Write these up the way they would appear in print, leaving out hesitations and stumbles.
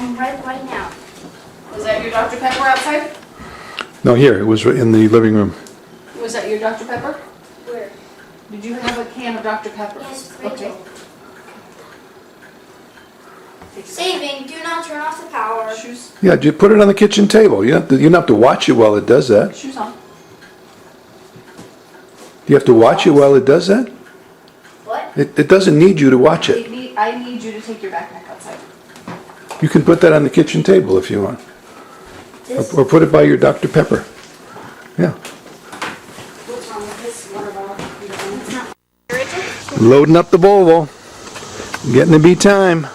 right now. Was that your Dr. Pepper outside? No, here. It was in the living room. Was that your Dr. Pepper? Where? Did you have a can of Dr. Pepper? Yes, Okay. Rachel. Saving, do not turn off the power. Shoes. Yeah, you put it on the kitchen table. You don't have to watch it while it does that. Shoes on. You have to watch it while it does that? What? It doesn't need you to watch it. I need you to take your backpack outside. You can put that on the kitchen table if you want. This? Or put it by your Dr. Pepper. Yeah. What's wrong with this water bottle? You don't want it? Rachel? Loading up the Volvo. Getting to be time.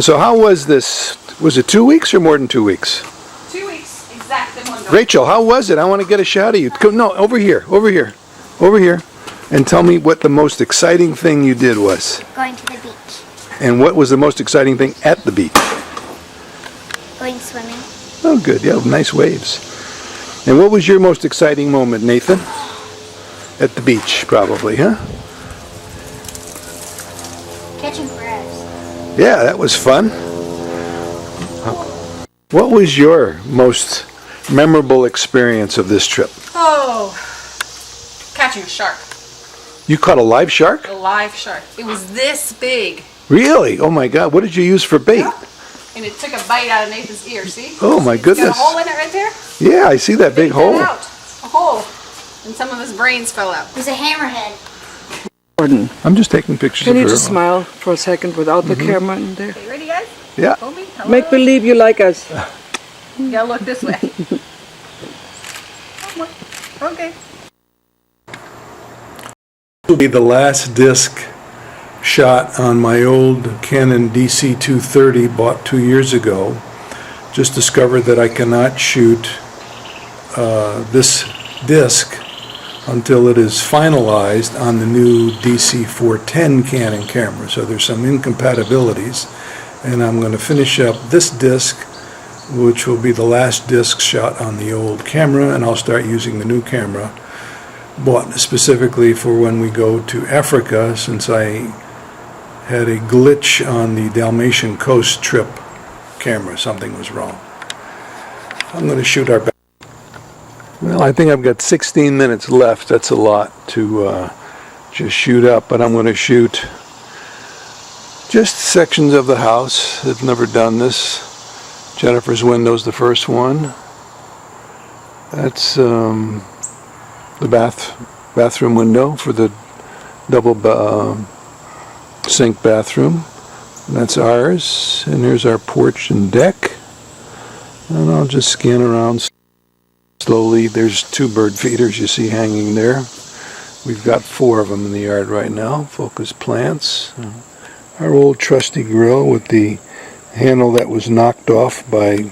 So how was this? Was it 2 weeks or more than 2 weeks? 2 weeks, exactly one. Rachel, how was it? I want to get a shot of you. No, over here. And tell me what the most exciting thing you did was. Going to the beach. And what was the most exciting thing at the beach? Going swimming. Oh, good. Yeah, nice waves. And what was your most exciting moment, Nathan? At the beach, probably, huh? Catching crabs. Yeah, that was fun. What was your most memorable experience of this trip? Oh, catching a shark. You caught a live shark? A live shark. It was this big. Really? Oh my God. What did you use for bait? Yeah. And it took a bite out of Nathan's ear, see? Oh my Got a goodness. hole in it right there? Yeah, I see that big Take hole. that out. A hole. And some of his brains fell out. It was a hammerhead. Gordon, I'm just taking pictures can of you her. just smile for a second without the camera in there? Okay, ready guys? Yeah. Obi, hello? Make believe you like us. You gotta look this way. Okay. This will be the last disc shot on my old Canon DC-230 bought 2 years ago. Just discovered that I cannot shoot this disc until it is finalized on the new DC-410 Canon camera. So there's some incompatibilities, and I'm going to finish up this disc, which will be the last disc shot on the old camera, and I'll start using the new camera bought specifically for when we go to Africa, since I had a glitch on the Dalmatian coast trip camera. Something was wrong. I'm going to shoot our back. Well, I think I've got 16 minutes left. That's a lot to just shoot up, but I'm going to shoot just sections of the house. I've never done this. Jennifer's window's the first one. That's the bathroom window for the double sink bathroom. And that's ours. And here's our porch and deck. And I'll just scan around slowly. There's 2 bird feeders you see hanging there. We've got 4 of them in the yard right now. Focus plants. Our old trusty grill with the handle that was knocked off by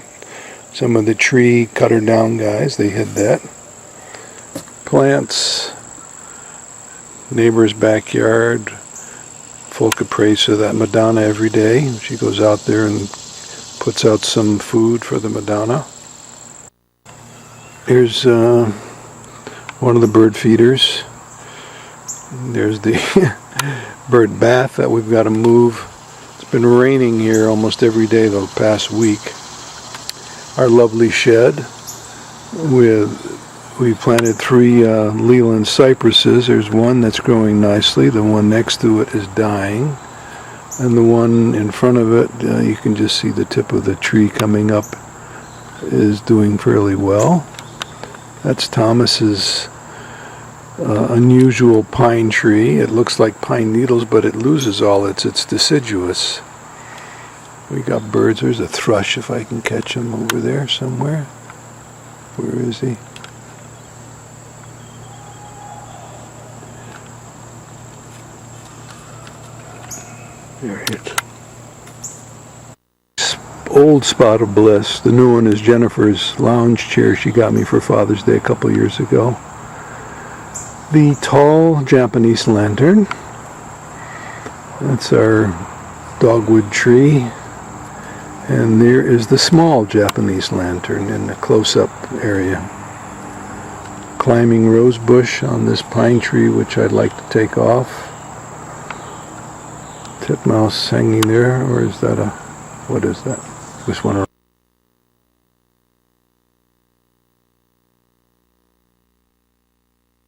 some of the tree cutter down guys. They hid that. Plants. Neighbor's backyard. Full caprice of that Madonna every day. She goes out there and puts out some food for the Madonna. Here's one of the bird feeders. There's the bird bath that we've got to move. It's been raining here almost every day the past week. Our lovely shed we planted 3 Leland cypresses. There's one that's growing nicely. The one next to it is dying. And the one in front of it, you can just see the tip of the tree coming up, is doing fairly well. That's Thomas's unusual pine tree. It looks like pine needles, but it loses all it's deciduous. We got birds. There's a thrush, if I can catch him over there somewhere. Where is he? There he is. Old spot of Bliss. The new one is Jennifer's lounge chair she got me for Father's Day a couple years ago. The tall Japanese lantern. That's our dogwood tree. And there is the small Japanese lantern in the close-up area. Climbing rose bush on this pine tree, which I'd like to take off. Titmouse hanging there, or is that what is that? this one around.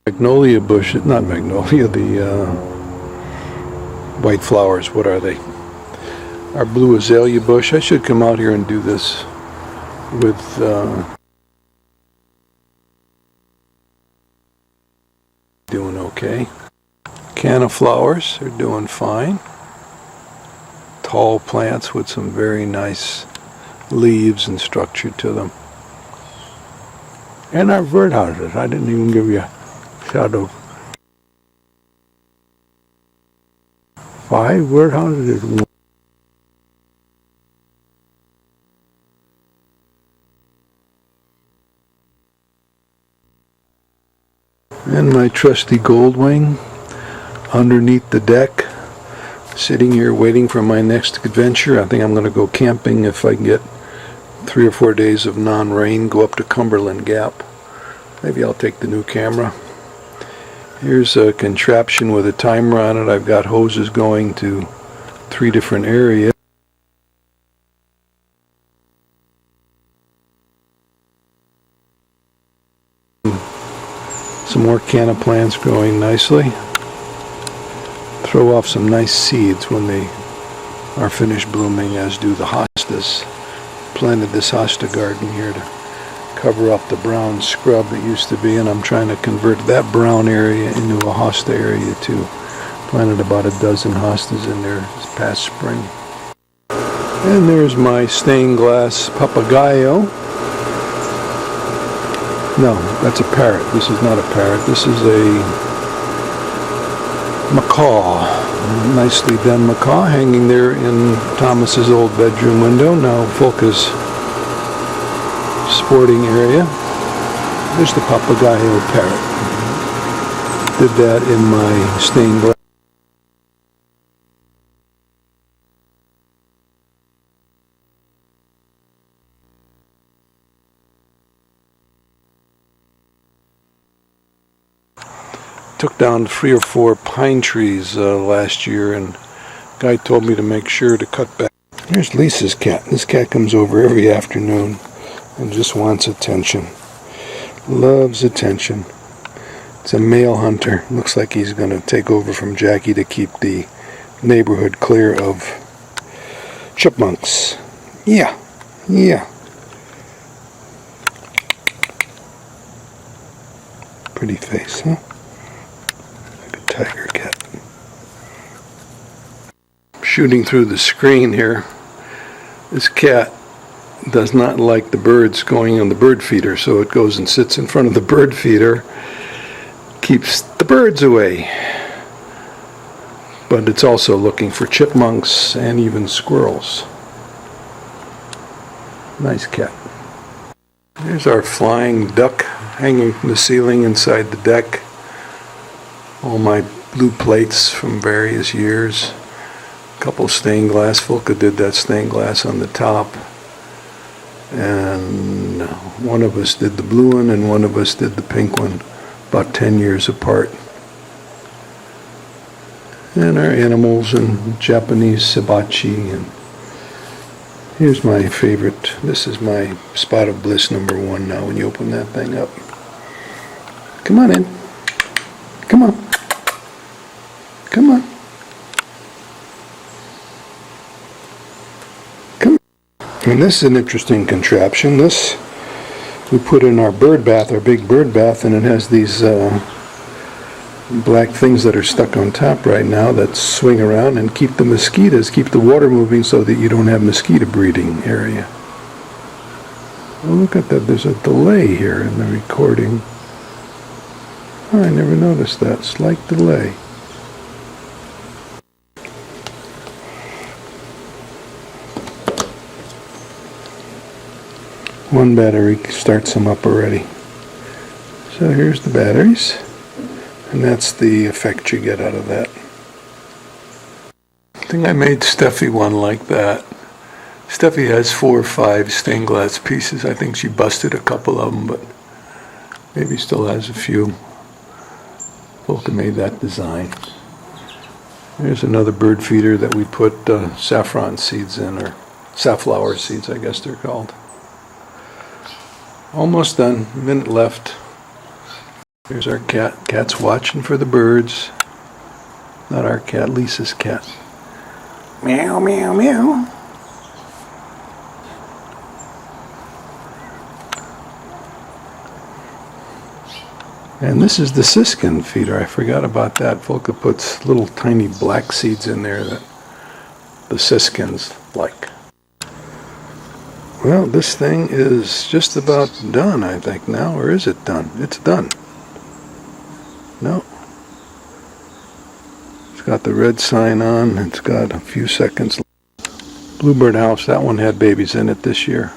Magnolia bush, not magnolia, the white flowers, what are they? Our blue azalea bush. I should come out here and do this with doing okay. Canna flowers are doing fine. Tall plants with some very nice leaves and structure to them. And our bird houses. I didn't even give you a shout out. 5 bird houses. And my trusty goldwing underneath the deck, sitting here waiting for my next adventure. I think I'm going to go camping if I can get 3 or 4 days of non-rain, go up to Cumberland Gap. Maybe I'll take the new camera. Here's a contraption with a timer on it. I've got hoses going to 3 different areas. Some more canna plants growing nicely. Throw off some nice seeds when they are finished blooming, as do the hostas. Planted this hosta garden here to cover up the brown scrub that used to be, and I'm trying to convert that brown area into a hosta area too. Planted about a dozen hostas in there this past spring. And there's my stained glass papagayo. No, that's a parrot. This is not a parrot. This is a macaw. Nicely done macaw hanging there in Thomas's old bedroom window. Now Volka's sporting area. There's the papagayo parrot. Did that in my stained glass. Took down 3 or 4 pine trees last year, and guy told me to make sure to cut back. Here's Lisa's cat. This cat comes over every afternoon and just wants attention. Loves attention. It's a male hunter. Looks like he's going to take over from Jackie to keep the neighborhood clear of chipmunks. Yeah. Pretty face, huh? Tiger cat. Shooting through the screen here. This cat does not like the birds going on the bird feeder, so it goes and sits in front of the bird feeder, keeps the birds away. But it's also looking for chipmunks and even squirrels. Nice cat. There's our flying duck hanging from the ceiling inside the deck. All my blue plates from various years. A couple stained glass. Volka did that stained glass on the top. And one of us did the blue one and one of us did the pink one, about 10 years apart. And our animals and Japanese hibachi. And here's my favorite. This is my spot of bliss #1 now when you open that thing up. Come on in. Come on. Come on. Come on. And this is an interesting contraption. This we put in our bird bath, our big bird bath, and it has these black things that are stuck on top right now that swing around and keep the mosquitoes, keep the water moving so that you don't have mosquito breeding area. Oh, look at that. There's a delay here in the recording. Oh, I never noticed that. Slight delay. One battery starts them up already. So here's the batteries, and that's the effect you get out of that. I think I made Steffi one like that. Steffi has 4 or 5 stained glass pieces. I think she busted a couple of them, but maybe still has a few. Volka made that design. There's another bird feeder that we put saffron seeds in, or safflower seeds, I guess they're called. Almost done. A minute left. Here's our cat. Cat's watching for the birds. Not our cat, Lisa's cat. Meow, meow, meow. And this is the siskin feeder. I forgot about that. Volka puts little tiny black seeds in there that the siskins like. Well, this thing is just about done, I think now. Or is it done? It's done. No. It's got the red sign on. It's got a few seconds. Bluebird house, that one had babies in it this year.